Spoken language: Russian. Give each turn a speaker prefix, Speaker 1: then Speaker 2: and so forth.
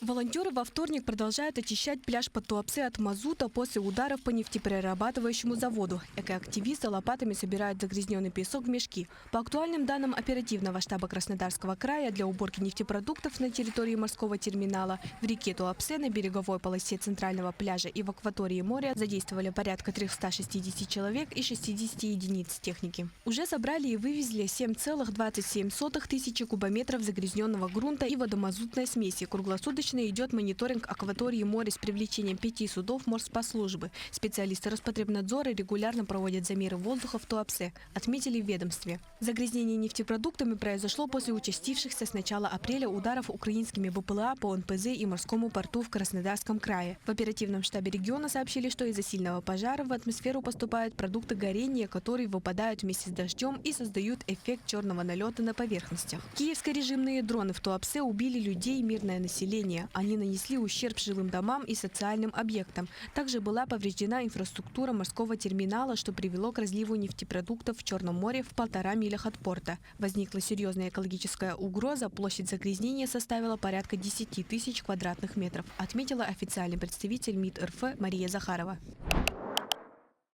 Speaker 1: Волонтеры во вторник продолжают очищать пляж под Туапсе от мазута после ударов по нефтеперерабатывающему заводу. Экоактивисты лопатами собирают загрязненный песок в мешки. По актуальным данным оперативного штаба Краснодарского края, для уборки нефтепродуктов на территории морского терминала в реке Туапсе на береговой полосе центрального пляжа и в акватории моря задействовали порядка 360 человек и 60 единиц техники. Уже собрали и вывезли 7,27 тысячи кубометров загрязненного грунта и водомазутной смеси. Круглосуточно идет мониторинг акватории моря с привлечением 5 судов морспослужбы. Специалисты Роспотребнадзора регулярно проводят замеры воздуха в Туапсе, отметили в ведомстве. Загрязнение нефтепродуктами произошло после участившихся с начала апреля ударов украинскими БПЛА по НПЗ и морскому порту в Краснодарском крае. В оперативном штабе региона сообщили, что из-за сильного пожара в атмосферу поступают продукты горения, которые выпадают вместе с дождем и создают эффект черного налета на поверхностях. Киевско-режимные дроны в Туапсе убили людей и мирное население. Они нанесли ущерб жилым домам и социальным объектам. Также была повреждена инфраструктура морского терминала, что привело к разливу нефтепродуктов в Черном море в 1,5 милях от порта. Возникла серьезная экологическая угроза. Площадь загрязнения составила порядка 10 тысяч квадратных метров, отметила официальный представитель МИД РФ Мария Захарова.